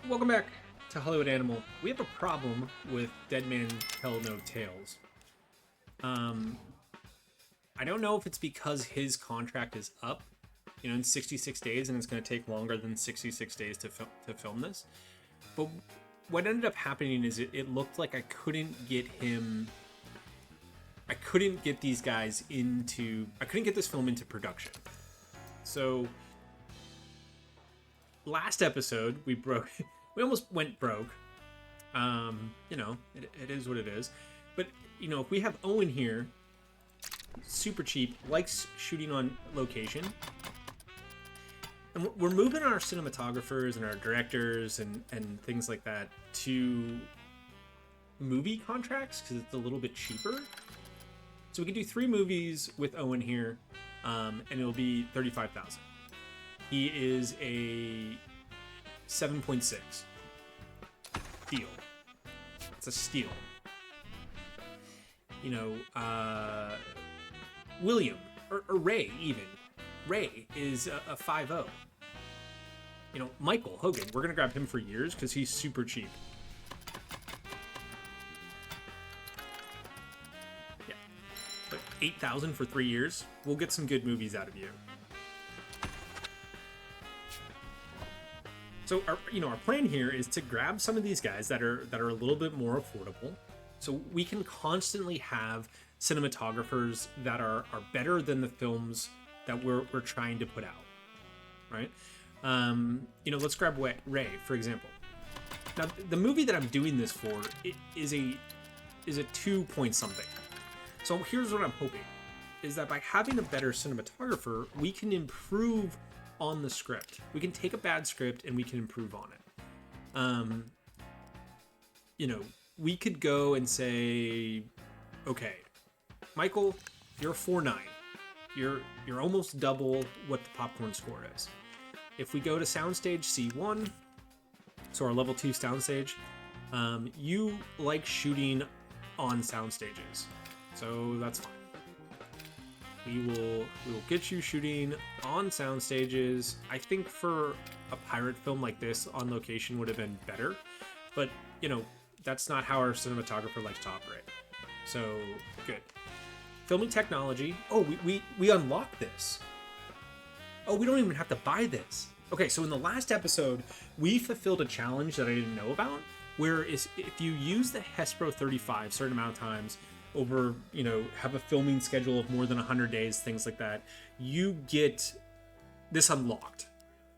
Welcome back to Hollywood Animal. We have a problem with Dead Man Tell No Tales. I don't know if it's because his contract is up, in 66 days, and it's going to take longer than 66 days to film this. But what ended up happening is it looked like I couldn't get these guys I couldn't get this film into production. So last episode we almost went broke. It is what it is. But if we have Owen here, super cheap, likes shooting on location, and we're moving our cinematographers and our directors and things like that to movie contracts because it's a little bit cheaper. So we can do 3 movies with Owen here, and it'll be $35,000. He is a 7.6. Steal. It's a steal. William or Ray even. Ray is a 5.0. Michael Hogan, we're gonna grab him for years because he's super cheap. Yeah, but 8,000 for 3 years. We'll get some good movies out of you. So our plan here is to grab some of these guys that are a little bit more affordable, so we can constantly have cinematographers that are better than the films that we're trying to put out, right? Let's grab Ray, for example. Now, the movie that I'm doing this for is a 2 point something. So here's what I'm hoping, is that by having a better cinematographer, we can improve on the script. We can take a bad script and we can improve on it. We could go and say, okay, Michael, you're a 4.9. You're almost double what the popcorn score is. If we go to soundstage C1, so our level 2 soundstage, you like shooting on sound stages, so that's fine. We will get you shooting on sound stages. I think for a pirate film like this, on location would have been better, but that's not how our cinematographer likes to operate. So good. Filming technology. Oh, we unlocked this. Oh, we don't even have to buy this. Okay, so in the last episode, we fulfilled a challenge that I didn't know about, where if you use the Hespro 35 a certain amount of times over, have a filming schedule of more than 100 days, things like that, you get this unlocked.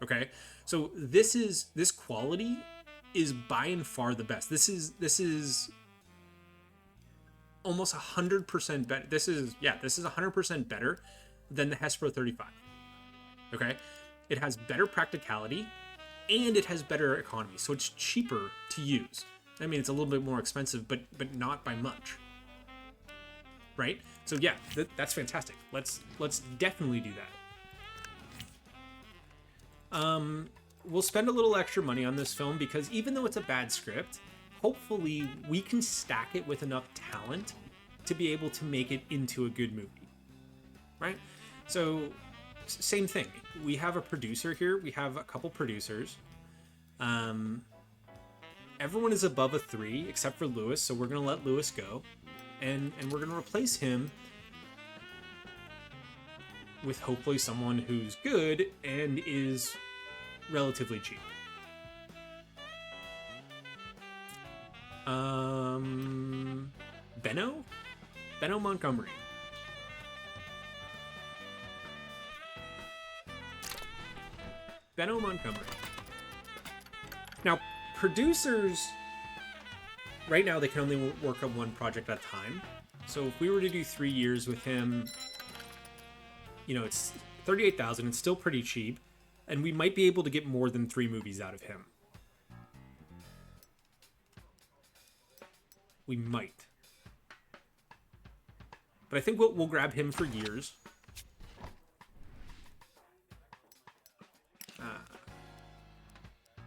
Okay, so this quality is by and far the best. This is almost 100% better. This is 100% better than the Hespro 35. Okay, it has better practicality and it has better economy, so it's cheaper to use. I mean, it's a little bit more expensive, but not by much. Right? So yeah, that's fantastic. Let's definitely do that. We'll spend a little extra money on this film because even though it's a bad script, hopefully we can stack it with enough talent to be able to make it into a good movie. Right? So same thing. We have a producer here. We have a couple producers. Everyone is above a 3 except for Lewis, so we're going to let Lewis go. And we're going to replace him with hopefully someone who's good and is relatively cheap. Benno Montgomery. Benno Montgomery. Now, producers, right now, they can only work on one project at a time. So if we were to do 3 years with him, it's $38,000. It's still pretty cheap, and we might be able to get more than 3 movies out of him. We might, but I think we'll grab him for years.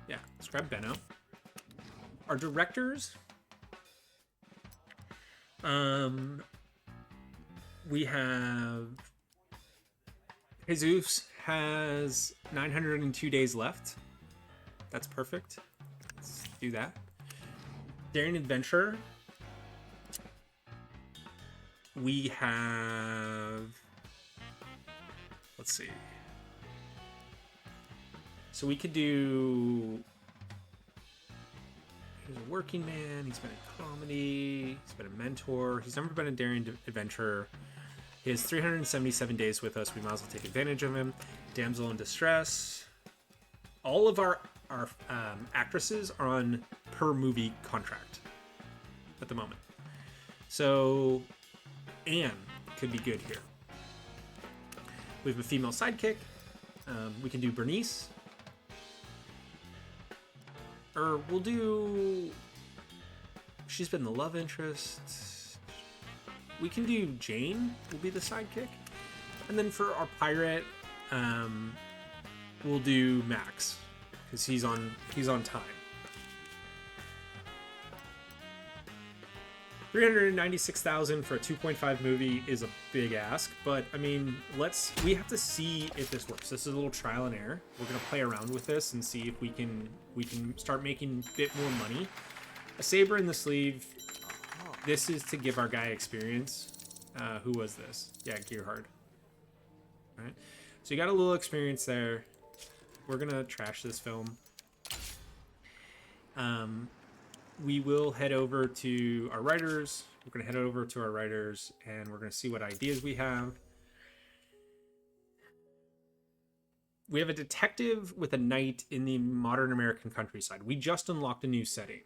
Yeah, let's grab Benno. Our directors. We have Jesus has 902 days left. That's perfect. Let's do that. Daring Adventure. We have... Let's see. So we could do... He's a working man. He's been in comedy. He's been a mentor. He's never been in Daring Adventure. He has 377 days with us. We might as well take advantage of him. Damsel in Distress. All of our actresses are on per movie contract at the moment. So Anne could be good here. We have a female sidekick. We can do Bernice. Or we'll do... She's been the love interest. We can do Jane will be the sidekick. And then for our pirate, we'll do Max. Because he's on time. 396,000 for a 2.5 movie is a big ask, but I mean, we have to see if this works. This is a little trial and error. We're gonna play around with this and see if we can start making a bit more money. A saber in the sleeve. This is to give our guy experience. Who was this? Yeah, Gerhard. All right. So you got a little experience there. We're gonna trash this film. We will head over to our writers. We're going to head over to our writers and we're going to see what ideas we have. We have a detective with a knight in the modern American countryside. We just unlocked a new setting.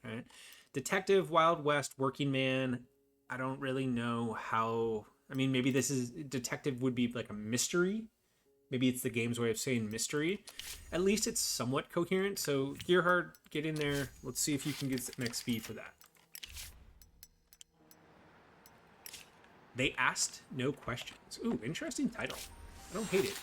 All right. Detective, Wild West, working man. I don't really know how... I mean, maybe this is... Detective would be like a mystery. Maybe it's the game's way of saying mystery. At least it's somewhat coherent. So, Gerhard, get in there. Let's see if you can get some XP for that. They asked no questions. Ooh, interesting title. I don't hate it.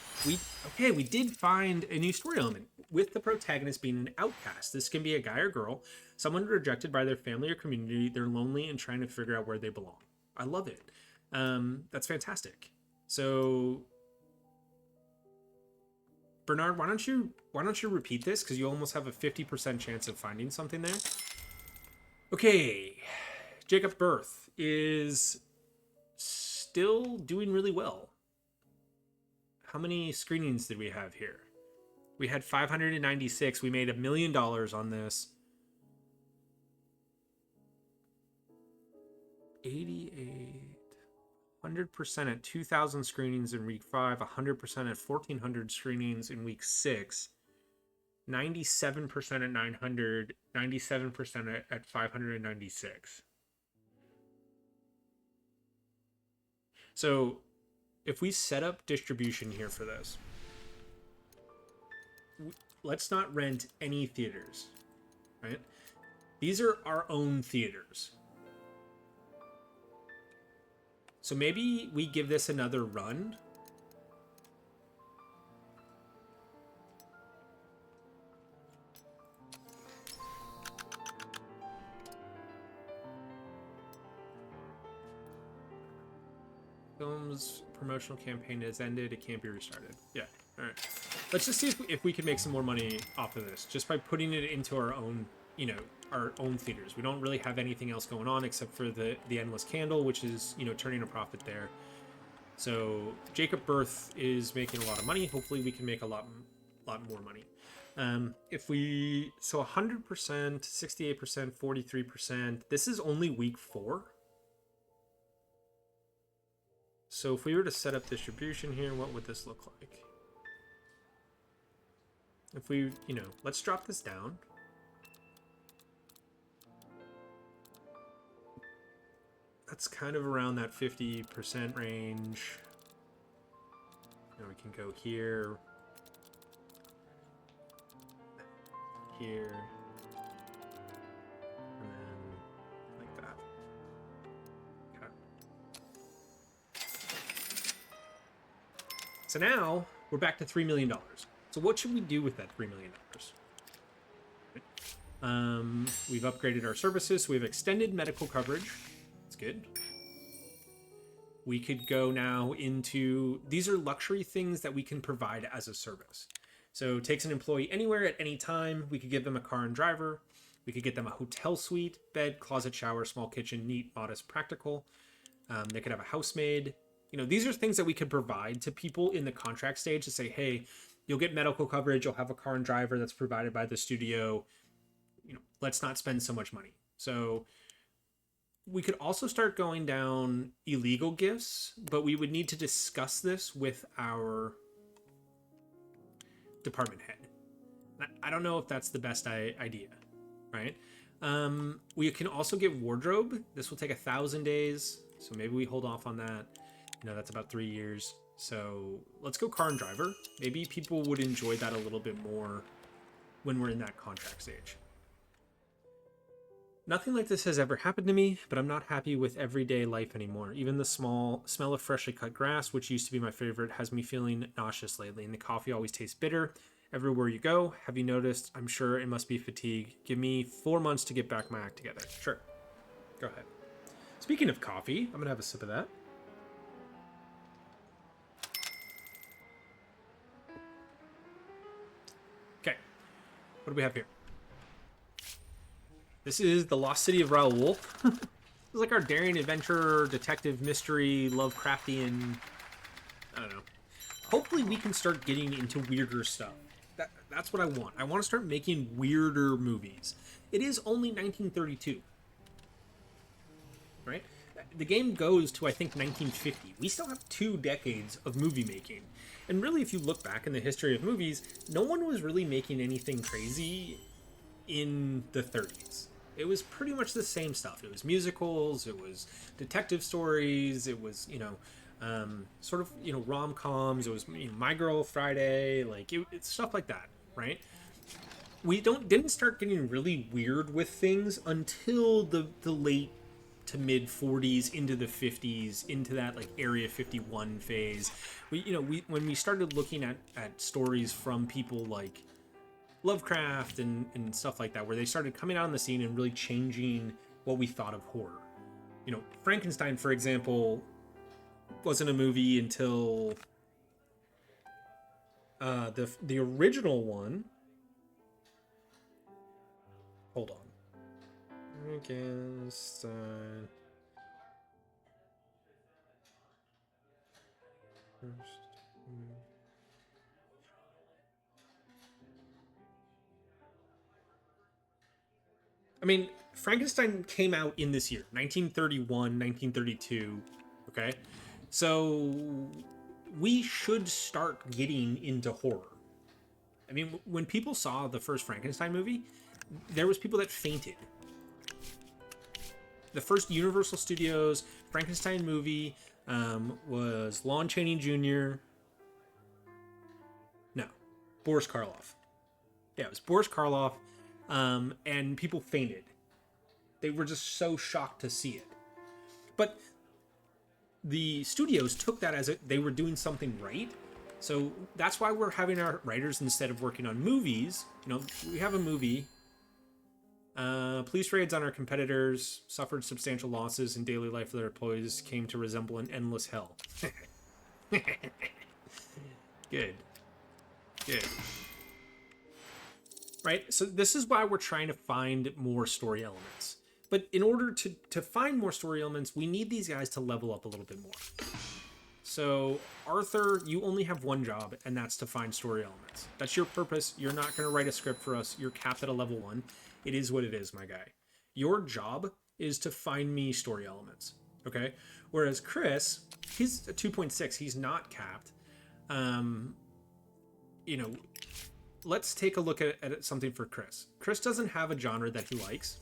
We did find a new story element. With the protagonist being an outcast. This can be a guy or girl. Someone rejected by their family or community. They're lonely and trying to figure out where they belong. I love it. That's fantastic. So... Bernard, why don't you repeat this? Because you almost have a 50% chance of finding something there. Okay. Jacob Birth is still doing really well. How many screenings did we have here? We had 596. We made $1 million on this. 88. 100% at 2,000 screenings in week 5, 100% at 1,400 screenings in week 6, 97% at 900, 97% at 596. So if we set up distribution here for this, let's not rent any theaters, right? These are our own theaters. So maybe we give this another run. Film's promotional campaign has ended. It can't be restarted. Yeah. All right. Let's just see if we can make some more money off of this just by putting it into our own, our own theaters. We don't really have anything else going on except for the Endless Candle, which is, turning a profit there. So Jacob Birth is making a lot of money. Hopefully we can make a lot more money. So 100%, 68%, 43%. This is only week 4. So if we were to set up distribution here, what would this look like? If we, let's drop this down. That's kind of around that 50% range. Now we can go here, here, and then like that. Okay. So now we're back to $3 million. So what should we do with that $3 million? We've upgraded our services. So we have extended medical coverage. That's good. We could go now into, these are luxury things that we can provide as a service. So it takes an employee anywhere at any time. We could give them a car and driver. We could get them a hotel suite, bed, closet, shower, small kitchen, neat, modest, practical. They could have a housemaid. These are things that we could provide to people in the contract stage to say, hey, you'll get medical coverage, you'll have a car and driver that's provided by the studio. Let's not spend so much money. So we could also start going down illegal gifts, but we would need to discuss this with our department head. I don't know if that's the best idea, right? We can also give wardrobe. This will take 1,000 days, so maybe we hold off on that. That's about 3 years. So let's go car and driver. Maybe people would enjoy that a little bit more when we're in that contract stage. Nothing like this has ever happened to me, but I'm not happy with everyday life anymore. Even the smell of freshly cut grass, which used to be my favorite, has me feeling nauseous lately, and the coffee always tastes bitter everywhere you go. Have you noticed? I'm sure it must be fatigue. Give me 4 months to get back my act together. Sure. Go ahead. Speaking of coffee, I'm going to have a sip of that. Okay. What do we have here? This is The Lost City of Raoul. It's like our daring adventure, detective, mystery, Lovecraftian. I don't know. Hopefully we can start getting into weirder stuff. That's what I want. I want to start making weirder movies. It is only 1932. Right? The game goes to, I think, 1950. We still have 2 decades of movie making. And really, if you look back in the history of movies, no one was really making anything crazy in the 30s. It was pretty much the same stuff. It was musicals, it was detective stories, it was, sort of, rom-coms, it was My Girl Friday, like, it's stuff like that, right? We didn't start getting really weird with things until the late to mid 40s into the 50s, into that like Area 51 phase. When we started looking at stories from people like Lovecraft and stuff like that, where they started coming out on the scene and really changing what we thought of horror. Frankenstein, for example, wasn't a movie until the original one. Hold on. Frankenstein. I mean, Frankenstein came out in this year, 1931, 1932. Okay, so we should start getting into horror. I mean, when people saw the first Frankenstein movie, there was people that fainted. The first Universal Studios Frankenstein movie was Lon Chaney Jr. No, Boris Karloff. Yeah, it was Boris Karloff, and people fainted. They were just so shocked to see it. But the studios took that as they were doing something right. So that's why we're having our writers, instead of working on movies, we have a movie. Police raids on our competitors suffered substantial losses in daily life of their employees came to resemble an endless hell. Good. Right? So this is why we're trying to find more story elements. But in order to find more story elements, we need these guys to level up a little bit more. So, Arthur, you only have one job, and that's to find story elements. That's your purpose. You're not going to write a script for us. You're capped at a level 1. It is what it is, my guy. Your job is to find me story elements, okay? Whereas Chris, he's a 2.6. He's not capped. Let's take a look at something for Chris. Chris doesn't have a genre that he likes.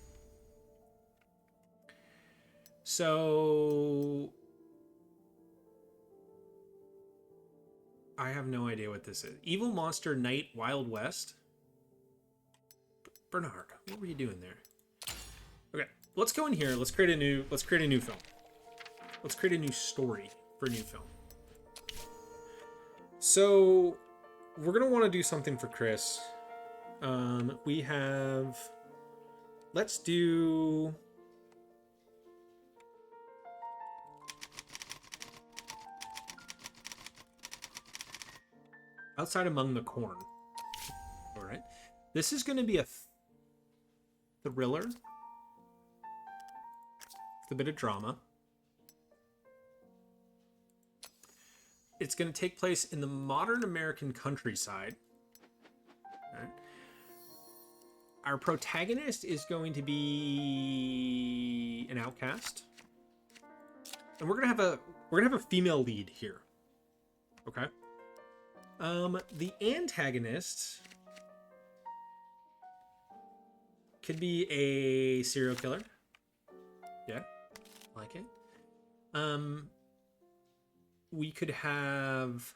So I have no idea what this is. Evil Monster Night Wild West. Bernard, what were you doing there? Okay, let's go in here. Let's create a new film. Let's create a new story for a new film. So we're gonna want to do something for Chris. Let's do. Outside Among the Corn. All right. This is going to be a thriller with a bit of drama. It's going to take place in the modern American countryside. All right. Our protagonist is going to be an outcast, and we're gonna have a female lead here. Okay. The antagonist could be a serial killer. Yeah, like it. We could have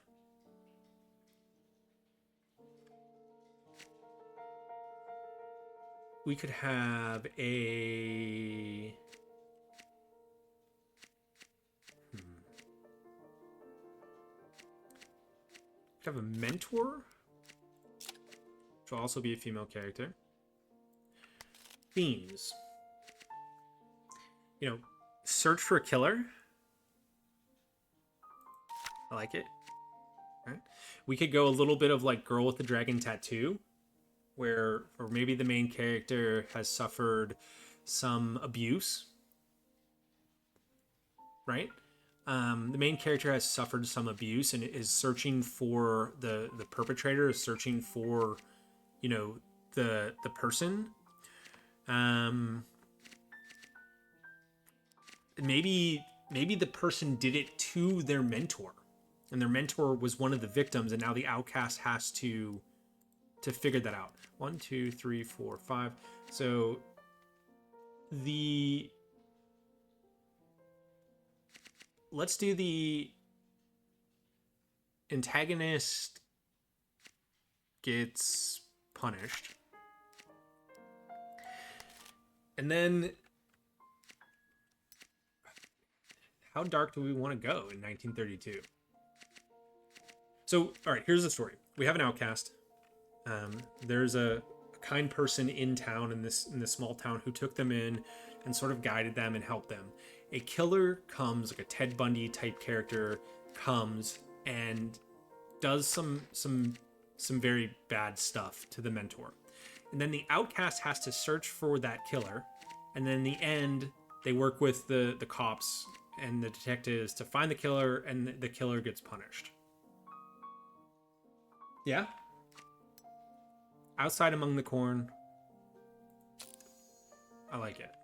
a mentor, which will also be a female character. Themes. Search for a killer. I like it. All right. We could go a little bit of like Girl with the Dragon Tattoo, or maybe the main character has suffered some abuse. Right? The main character has suffered some abuse and is searching for the perpetrator, is searching for, the person. Maybe the person did it to their mentor, and their mentor was one of the victims, and now the outcast has to figure that out. 1, 2, 3, 4, 5. So let's do the antagonist gets punished. And then how dark do we want to go in 1932? So, all right, here's the story. We have an outcast. There's a kind person in town, in this small town, who took them in and sort of guided them and helped them. A killer comes, like a Ted Bundy type character, comes and does some very bad stuff to the mentor. And then the outcast has to search for that killer. And then in the end, they work with the cops and the detectives to find the killer, and the killer gets punished. Yeah? Outside among the corn. I like it.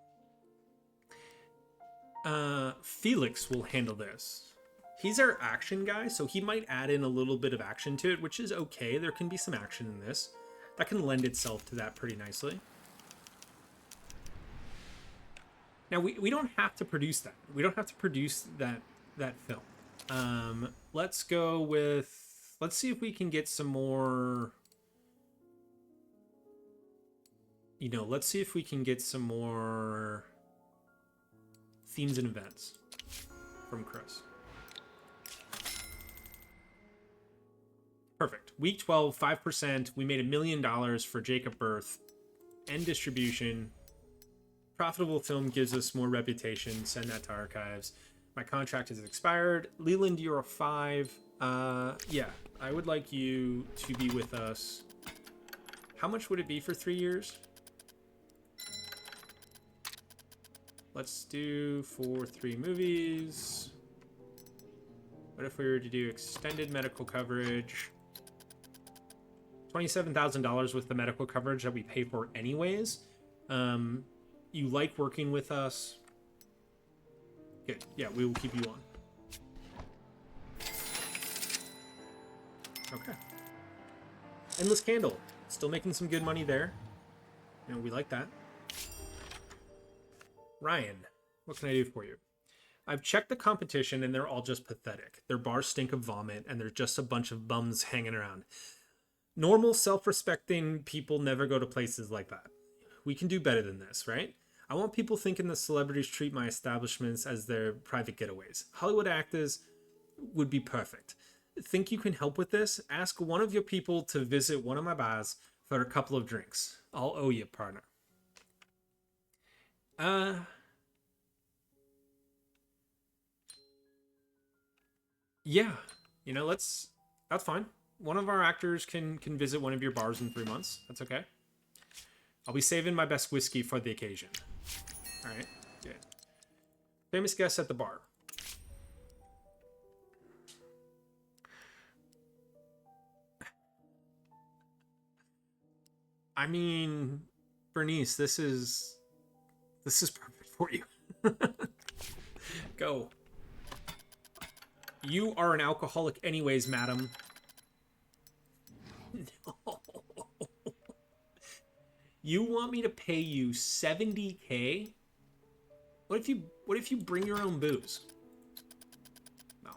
Felix will handle this. He's our action guy, so he might add in a little bit of action to it, which is okay. There can be some action in this. That can lend itself to that pretty nicely. Now, we don't have to produce that. We don't have to produce that film. Let's go with... Let's see if we can get some more... let's see if we can get some more themes and events from Chris. Perfect. Week 12, 5%. We made $1 million for Jacob Birth. End distribution. Profitable film gives us more reputation. Send that to archives. My contract has expired. Leland, you're a 5. Yeah, I would like you to be with us. How much would it be for 3 years? Let's do for 3 movies. What if we were to do extended medical coverage? $27,000 with the medical coverage that we pay for anyways. You like working with us? Good. Yeah, we will keep you on. Okay. Endless Candle. Still making some good money there. We like that. Ryan, what can I do for you? I've checked the competition and they're all just pathetic. Their bars stink of vomit and they're just a bunch of bums hanging around. Normal, self-respecting people never go to places like that. We can do better than this, right? I want people thinking the celebrities treat my establishments as their private getaways. Hollywood actors would be perfect. Think you can help with this? Ask one of your people to visit one of my bars for a couple of drinks. I'll owe you, partner. Yeah, that's fine. one of our actors can visit one of your bars in 3 months. That's okay. I'll be saving my best whiskey for the occasion. All right, good. Famous guests at the bar. I mean, Bernice, this is perfect for you. Go. You are an alcoholic anyways, madam. No. You want me to pay you 70K? What if you bring your own booze? No.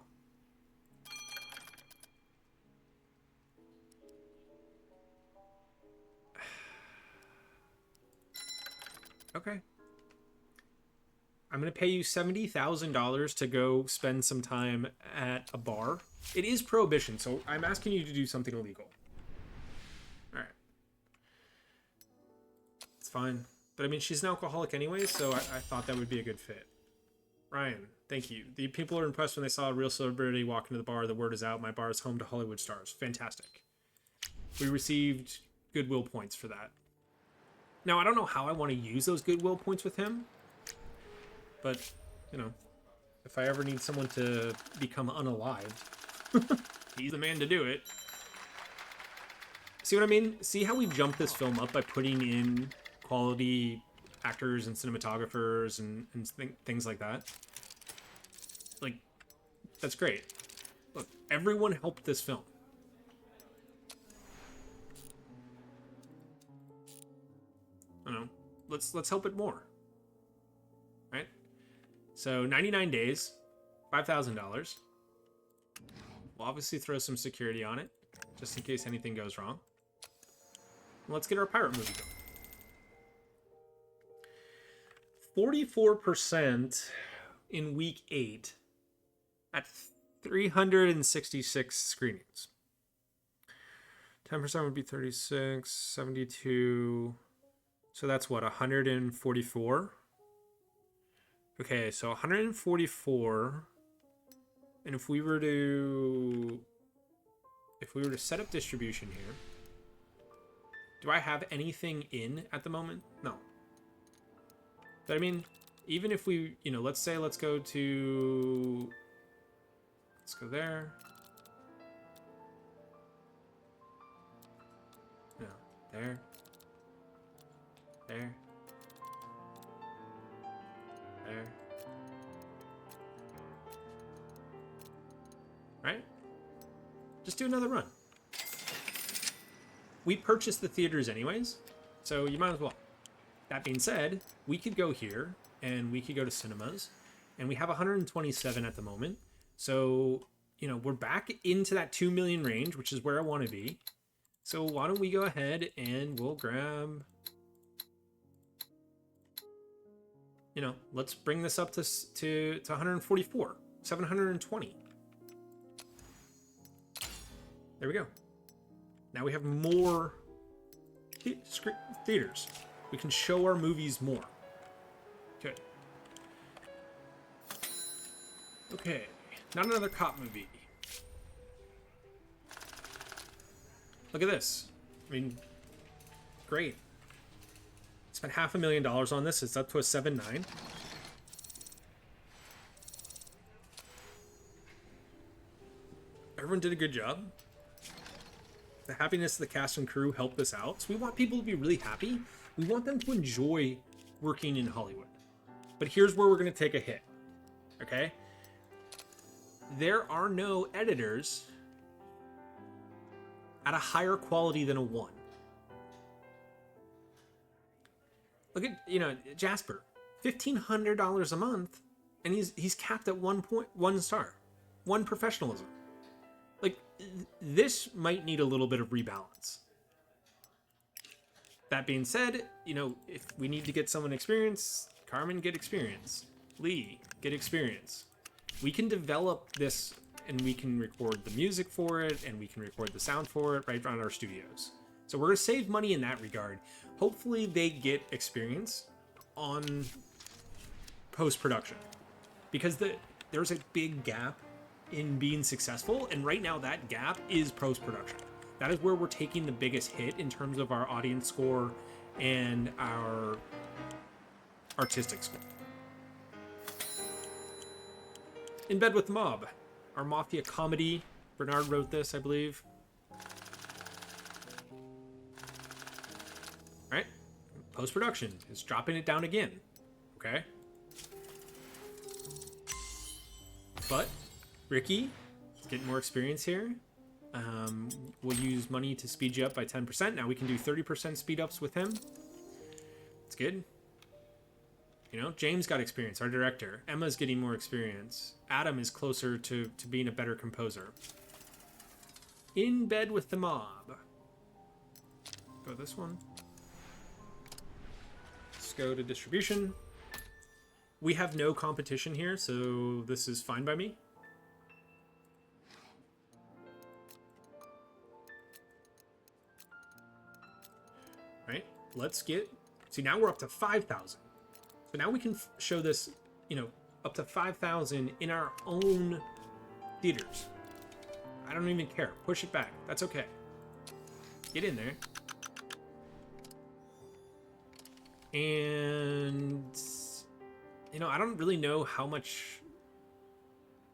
Okay. I'm going to pay you $70,000 to go spend some time at a bar. It is prohibition, so I'm asking you to do something illegal. All right. It's fine. But I mean, she's an alcoholic anyway, so I thought that would be a good fit. Ryan, thank you. The people are impressed when they saw a real celebrity walk into the bar. The word is out. My bar is home to Hollywood stars. Fantastic. We received goodwill points for that. Now, I don't know how I want to use those goodwill points with him. But, you know, if I ever need someone to become unalived, he's the man to do it. See what I mean? See how we jumped this film up by putting in quality actors and cinematographers and things like that? Like, that's great. Look, everyone helped this film. I don't know. Let's help it more. Right? So 99 days, $5,000. We'll obviously throw some security on it, just in case anything goes wrong. And let's get our pirate movie going. 44% in week 8 at 366 screenings. 10% would be 36, 72. So that's what, 144? Okay, so 144. And if we were to set up distribution here, do I have anything in at the moment? No. But I mean, even if we, you know, let's say let's go there. No, there. There. There. Right? Just do another run. We purchased the theaters anyways, so you might as well. That being said, we could go here, and we could go to cinemas, and we have 127 at the moment. So, you know, we're back into that 2 million range, which is where I want to be. So why don't we go ahead and we'll grab... You know, let's bring this up to 144, 720. There we go. Now we have more theaters. We can show our movies more. Good. Okay, not another cop movie. Look at this. I mean, great. Spent $500,000 on this. It's up to a 7.9. Everyone did a good job. The happiness of the cast and crew helped this out. So we want people to be really happy. We want them to enjoy working in Hollywood. But here's where we're going to take a hit. Okay? There are no editors at a higher quality than a 1. Look at, you know, Jasper, $1,500 a month, and he's capped at 1 star, 1 professionalism. Like, this might need a little bit of rebalance. That being said, you know, if we need to get someone experience, Carmen, get experience. Lee, get experience. We can develop this, and we can record the music for it, and we can record the sound for it right on our studios. So we're going to save money in that regard. Hopefully they get experience on post-production. Because there's a big gap in being successful, and right now that gap is post-production. That is where we're taking the biggest hit in terms of our audience score and our artistic score. In Bed with the Mob, our mafia comedy. Bernard wrote this, I believe. Right? Post-production is dropping it down again. Okay? But Ricky is getting more experience here. We'll use money to speed you up by 10%. Now we can do 30% speed ups with him. It's good. You know, James got experience, our director. Emma's getting more experience. Adam is closer to being a better composer. In Bed with the Mob. Go this one. Let's go to distribution. We have no competition here, so this is fine by me. Right? Let's get... See, now we're up to 5,000. So now we can show this, you know, up to 5,000 in our own theaters. I don't even care. Push it back. That's okay. Get in there. And, you know, I don't really know how much...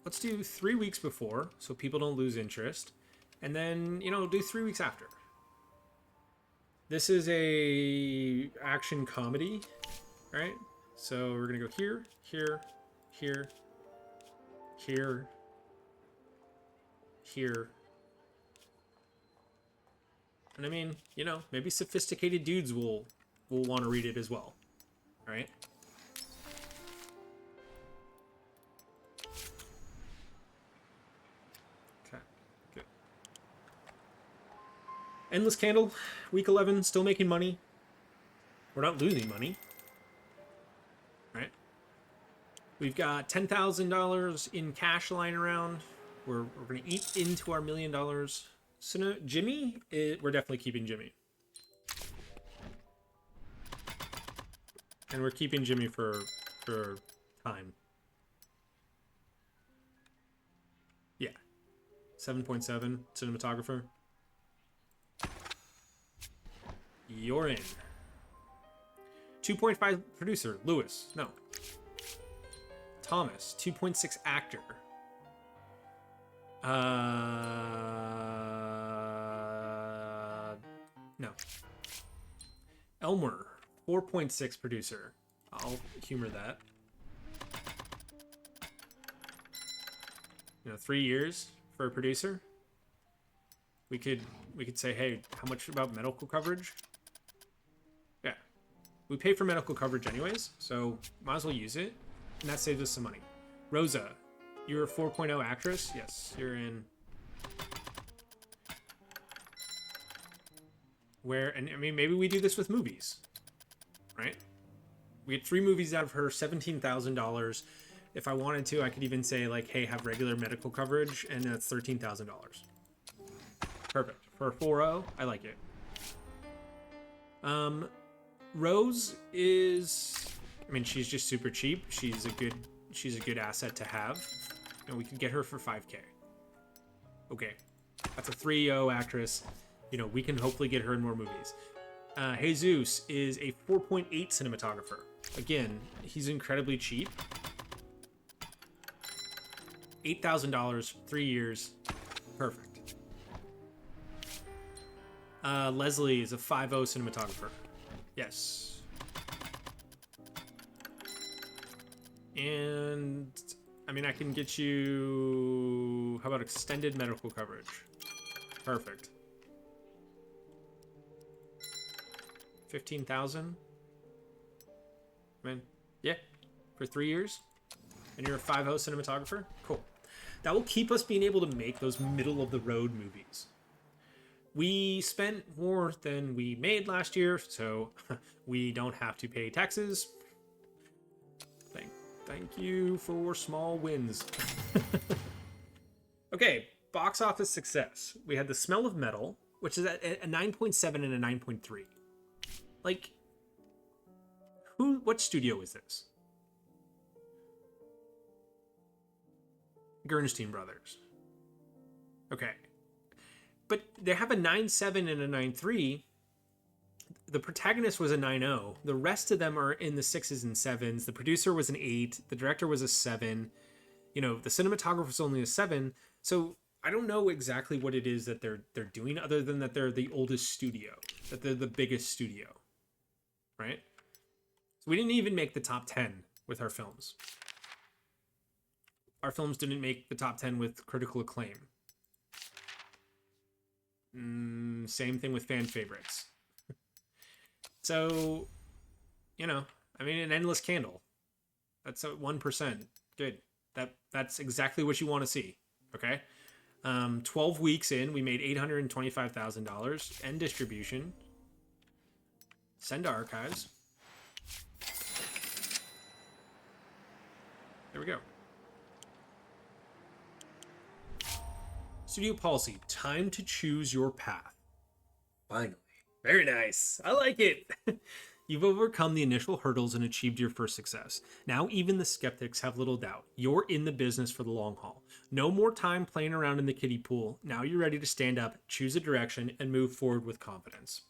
Let's do 3 weeks before, so people don't lose interest. And then, you know, do 3 weeks after. This is a action comedy, right? So we're gonna go here, here, here, here, here. And I mean, you know, maybe sophisticated dudes will want to read it as well, right? Okay, good. Endless Candle, week 11, still making money. We're not losing money. Right? We've got $10,000 in cash lying around. We're going to eat into our $1 million. So no, Jimmy, we're definitely keeping Jimmy. And we're keeping Jimmy for time. Yeah. 7.7 cinematographer. You're in. 2.5 producer, Lewis. No. Thomas, 2.6 actor. No. Elmer, 4.6 producer. I'll humor that. You know, 3 years for a producer. We could say, hey, how much about medical coverage? Yeah. We pay for medical coverage anyways, so might as well use it. And that saves us some money. Rosa, you're a 4.0 actress? Yes, you're in. Where, and I mean, maybe we do this with movies, right? We get 3 movies out of her, $17,000. If I wanted to, I could even say like, hey, have regular medical coverage, and that's $13,000. Perfect. For a 4.0, I like it. Rose is, I mean, she's just super cheap. She's a good asset to have. And we could get her for 5K. Okay. That's a 3.0 actress. You know, we can hopefully get her in more movies. Jesus is a 4.8 cinematographer. Again, he's incredibly cheap. $8,000, 3 years. Perfect. Leslie is a 5.0 cinematographer. Yes. And I mean, I can get you, how about extended medical coverage? Perfect. 15,000. I mean, yeah, for 3 years. And you're a 5.0 cinematographer? Cool. That will keep us being able to make those middle of the road movies. We spent more than we made last year, so we don't have to pay taxes. Thank you for small wins. Okay, box office success. We had The Smell of Metal, which is at a 9.7 and a 9.3. Like, what studio is this? Gernstein brothers. Okay. But they have a 9.7 and a 9.3. The protagonist was a 9.0. The rest of them are in the 6s and 7s. The producer was an 8. The director was a 7. The cinematographer was only a 7. So I don't know exactly what it is that they're doing, other than that they're the oldest studio, that they're the biggest studio, right? So we didn't even make the top 10 with our films. Our films didn't make the top 10 with critical acclaim. Same thing with fan favorites. So, an endless candle. That's at 1%. Good. That's exactly what you want to see. Okay. 12 weeks in, we made $825,000. End distribution. Send to archives. There we go. Studio policy. Time to choose your path. Finally. Very nice. I like it. You've overcome the initial hurdles and achieved your first success. Now even the skeptics have little doubt. You're in the business for the long haul. No more time playing around in the kiddie pool. Now you're ready to stand up, choose a direction, and move forward with confidence.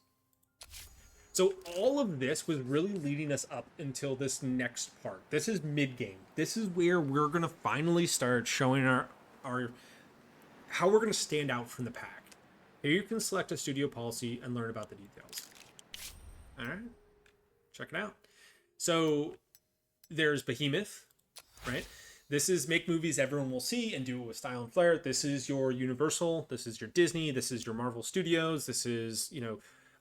So all of this was really leading us up until this next part. This is mid-game. This is where we're going to finally start showing our how we're going to stand out from the pack. Here you can select a studio policy and learn about the details. All right, check it out. So there's Behemoth, right? This is make movies everyone will see and do it with style and flair. This is your Universal. This is your Disney. This is your Marvel Studios. This is,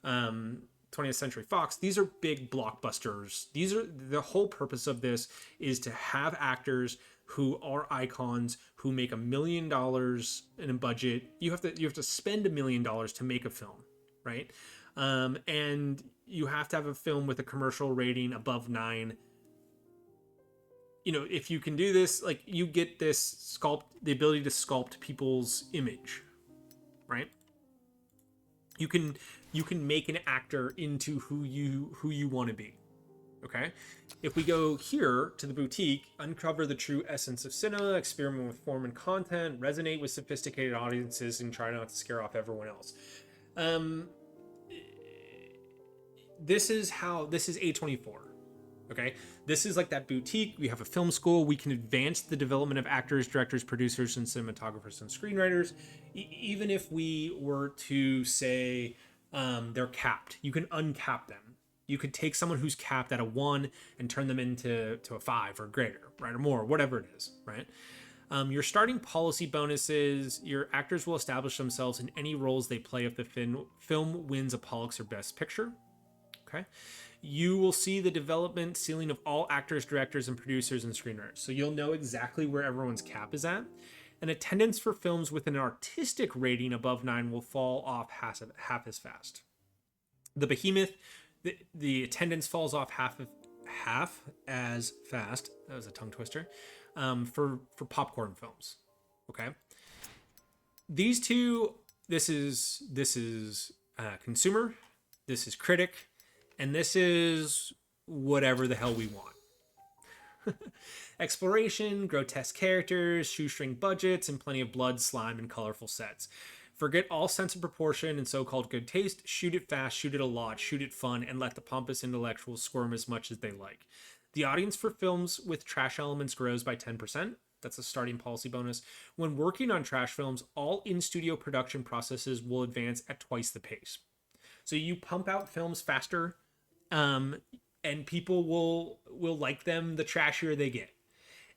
20th Century Fox. These are big blockbusters. These are the whole purpose of this is to have actors who are icons who make $1 million in a budget. You have to spend $1 million to make a film, right? And you have to have a film with a commercial rating above 9. If you can do this, like you get the ability to sculpt people's image, right? You can make an actor into who you want to be. Okay. If we go here to the boutique, uncover the true essence of cinema, experiment with form and content, resonate with sophisticated audiences, and try not to scare off everyone else. This is A24. Okay. This is like that boutique. We have a film school. We can advance the development of actors, directors, producers, and cinematographers and screenwriters. Even if we were to say they're capped, you can uncap them. You could take someone who's capped at a 1 and turn them into a 5 or greater, right? Or more, whatever it is, right? Your starting policy bonuses, your actors will establish themselves in any roles they play if the film wins a Pollux or Best Picture. Okay. You will see the development ceiling of all actors, directors, and producers and screenwriters. So you'll know exactly where everyone's cap is at. And attendance for films with an artistic rating above 9 will fall off half as fast. The Behemoth, the attendance falls off half as fast. That was a tongue twister. For popcorn films. Okay. These two, this is consumer, this is critic, and this is whatever the hell we want. Exploration, grotesque characters, shoestring budgets, and plenty of blood, slime, and colorful sets. Forget all sense of proportion and so-called good taste. Shoot it fast, shoot it a lot, shoot it fun, and let the pompous intellectuals squirm as much as they like. The audience for films with trash elements grows by 10%. That's a starting policy bonus. When working on trash films, all in-studio production processes will advance at twice the pace. So you pump out films faster, and people will like them the trashier they get.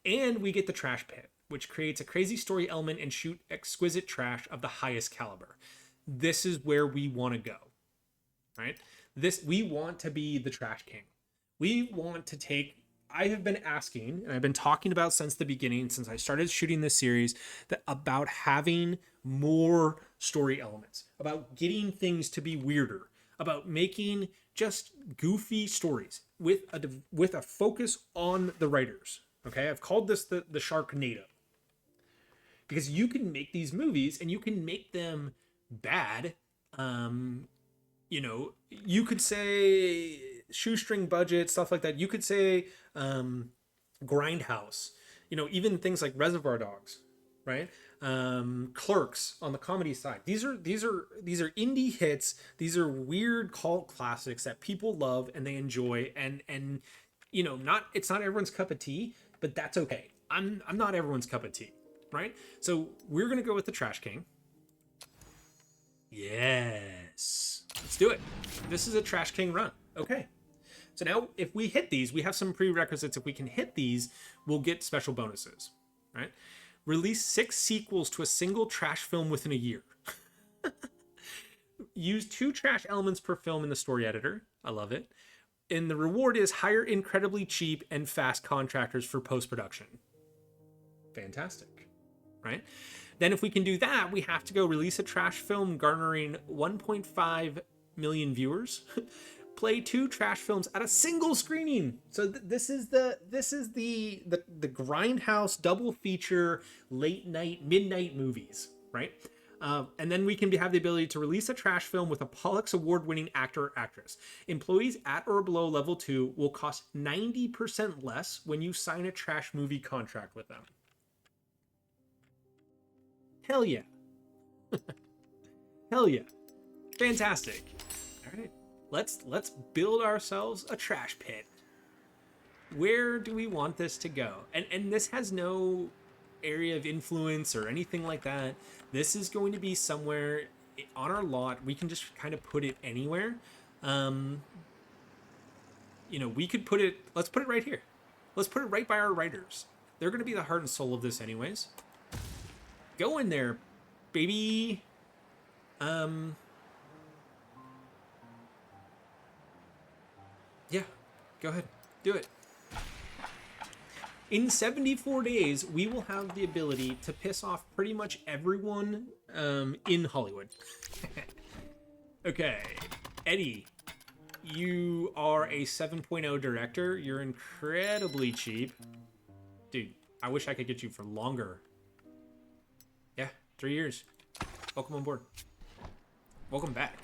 And we get the trash pit, which creates a crazy story element and shoot exquisite trash of the highest caliber. This is where we want to go, right? We want to be the trash king. We want to take, I have been asking, and I've been talking about since the beginning, since I started shooting this series, about having more story elements, about getting things to be weirder, about making just goofy stories with a focus on the writers. Okay, I've called this the Sharknado. Because you can make these movies and you can make them bad. You could say shoestring budget, stuff like that. You could say Grindhouse. Even things like Reservoir Dogs. right? Clerks on the comedy side. These are indie hits. These are weird cult classics that people love and they enjoy. And you know, it's not everyone's cup of tea, but that's okay. I'm not everyone's cup of tea, right? So we're gonna go with the Trash King. Yes, let's do it. This is a Trash King run. Okay. So now if we hit these, we have some prerequisites. If we can hit these, we'll get special bonuses, right? Release 6 sequels to a single trash film within a year. Use 2 trash elements per film in the story editor. I love it. And the reward is hire incredibly cheap and fast contractors for post-production. Fantastic, right? Then if we can do that, we have to go release a trash film garnering 1.5 million viewers. Play 2 trash films at a single screening. So this is the grindhouse double feature late night midnight movies, right? And then we can have the ability to release a trash film with a Pollux award-winning actor or actress. Employees at or below level 2 will cost 90% less when you sign a trash movie contract with them. Hell yeah. Hell yeah. Fantastic. All right. Let's build ourselves a trash pit. Where do we want this to go? And this has no area of influence or anything like that. This is going to be somewhere on our lot. We can just kind of put it anywhere. You know, we could put it, let's put it right here. Let's put it right by our writers. They're going to be the heart and soul of this anyways. Go in there, baby. Yeah, go ahead. Do it. In 74 days, we will have the ability to piss off pretty much everyone in Hollywood. Okay, Eddie, you are a 7.0 director. You're incredibly cheap. Dude, I wish I could get you for longer. Yeah, 3 years. Welcome on board. Welcome back.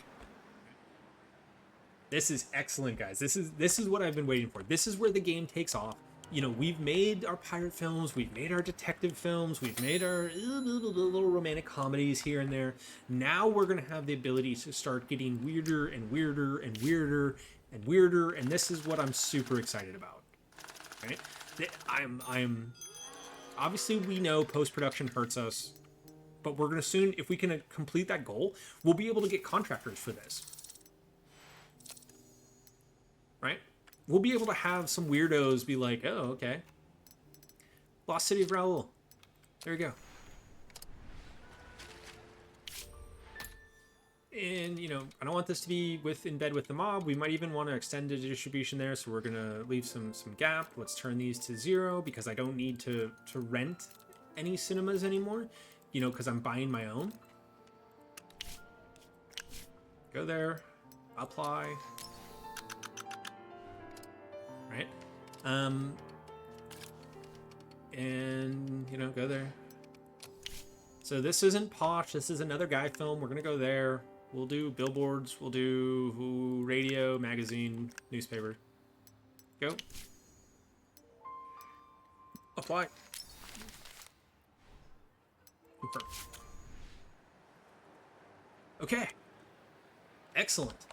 This is excellent, guys. This is what I've been waiting for. This is where the game takes off. You know, we've made our pirate films, we've made our detective films, we've made our little romantic comedies here and there. Now we're gonna have the ability to start getting weirder and weirder and weirder and weirder, and this is what I'm super excited about. Right? I'm obviously we know post-production hurts us, but we're gonna soon, if we can complete that goal, we'll be able to get contractors for this. Right? We'll be able to have some weirdos be like, oh, okay. Lost City of Raoul. There you go. And, you know, I don't want this to be in bed with the mob. We might even want to extend the distribution there, so we're going to leave some gap. Let's turn these to 0 because I don't need to rent any cinemas anymore, you know, because I'm buying my own. Go there. Apply. Right? And, you know, go there. So this isn't Posh. This is another guy film. We're going to go there. We'll do billboards. We'll do radio, magazine, newspaper. Go. Apply. Confirm. Okay. Excellent.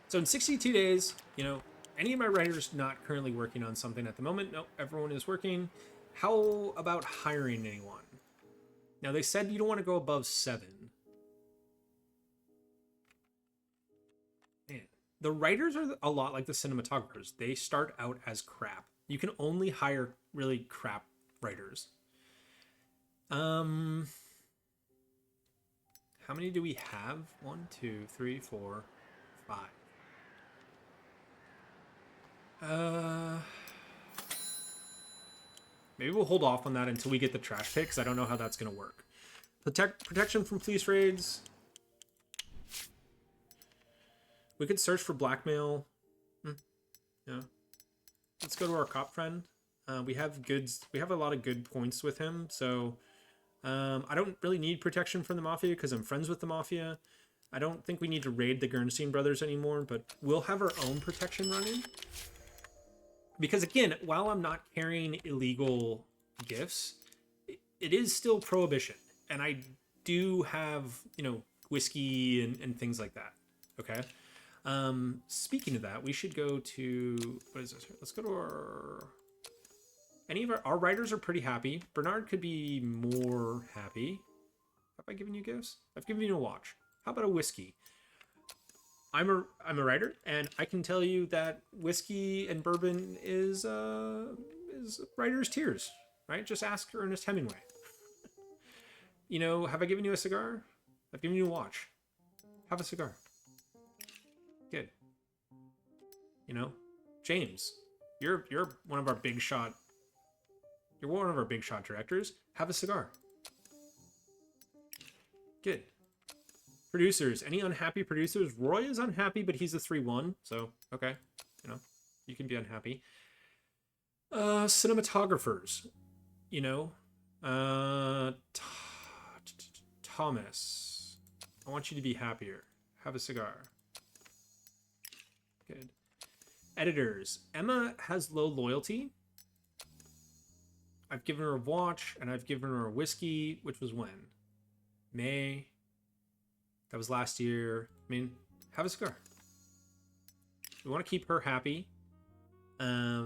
So in 62 days, you know, any of my writers not currently working on something at the moment? Nope, everyone is working. How about hiring anyone? Now, they said you don't want to go above 7. Man, the writers are a lot like the cinematographers. They start out as crap. You can only hire really crap writers. How many do we have? 1, 2, 3, 4, 5. Maybe we'll hold off on that until we get the trash pit, because I don't know how that's going to work. Protection from police raids. We could search for blackmail. Yeah. Let's go to our cop friend. We have a lot of good points with him, so I don't really need protection from the mafia because I'm friends with the mafia. I don't think we need to raid the Gernstein brothers anymore, but we'll have our own protection running. Because again, while I'm not carrying illegal gifts, it is still prohibition, and I do have, you know, whiskey and things like that. Okay. Speaking of that, we should go to, what is this? Let's go to our, any of our writers are pretty happy. Bernard could be more happy. Have I given you gifts? I've given you a watch. How about a whiskey? I'm a writer, and I can tell you that whiskey and bourbon is writer's tears, right? Just ask Ernest Hemingway. You know, have I given you a cigar? I've given you a watch. Have a cigar. Good. You know, James, you're one of our big shot. You're one of our big shot directors. Have a cigar. Good. Producers, any unhappy producers? Roy is unhappy, but he's a 3-1, so okay, you know, you can be unhappy. Cinematographers, you know, Thomas, I want you to be happier. Have a cigar. Good. Editors, Emma has low loyalty. I've given her a watch, and I've given her a whiskey, which was when? May. That was last year. I mean, have a cigar. We want to keep her happy. I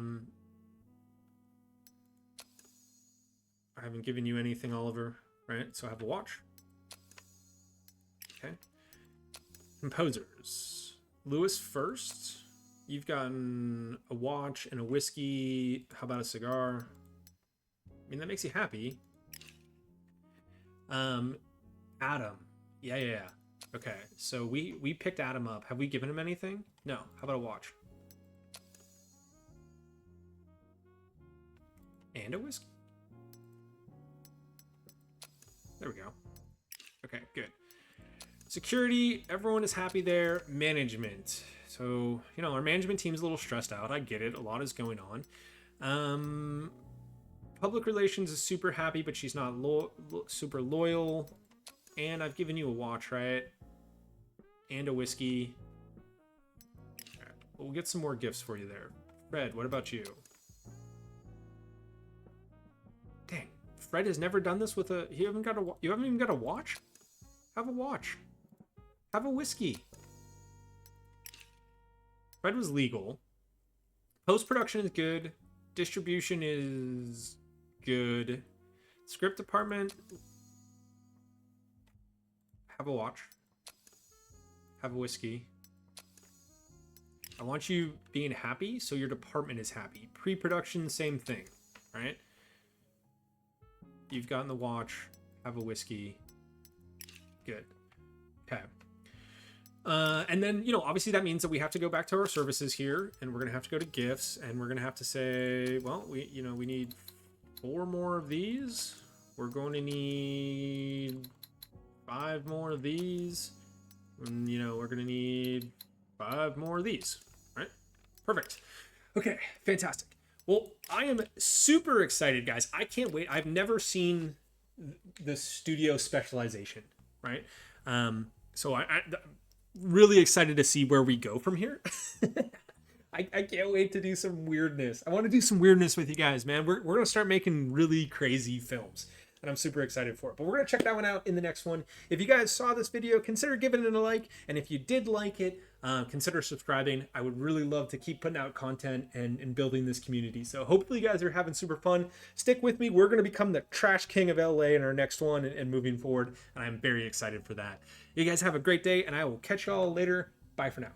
haven't given you anything, Oliver, right? So I have a watch. Okay. Composers. Lewis first. You've gotten a watch and a whiskey. How about a cigar? I mean, that makes you happy. Adam. Yeah. Okay, so we picked Adam up. Have we given him anything? No. How about a watch? And a whiskey? There we go. Okay, good. Security, everyone is happy there. Management. So, you know, our management team's a little stressed out. I get it. A lot is going on. Public relations is super happy, but she's not super loyal. And I've given you a watch, right? And a whiskey. Right. We'll get some more gifts for you there. Fred, what about you? Dang, Fred has never done this with a... You haven't even got a watch? Have a watch. Have a whiskey. Fred was legal. Post-production is good. Distribution is good. Script department... Have a watch. Have a whiskey. I want you being happy, so your department is happy. Pre-production, same thing, right? You've gotten the watch. Have a whiskey. Good. Okay. And then, you know, obviously that means that we have to go back to our services here, and we're going to have to go to gifts, and we're going to have to say, well, we need 4 more of these. We're going to need 5 more of these. And, you know, we're going to need 5 more of these. Right? Perfect. Okay, fantastic. Well, I am super excited, guys. I can't wait. I've never seen the studio specialization, right? So I'm really excited to see where we go from here. I can't wait to do some weirdness. I want to do some weirdness with you guys, man. We're going to start making really crazy films. And I'm super excited for it. But we're going to check that one out in the next one. If you guys saw this video, consider giving it a like. And if you did like it, consider subscribing. I would really love to keep putting out content and building this community. So hopefully you guys are having super fun. Stick with me. We're going to become the trash king of LA in our next one and moving forward. And I'm very excited for that. You guys have a great day, and I will catch y'all later. Bye for now.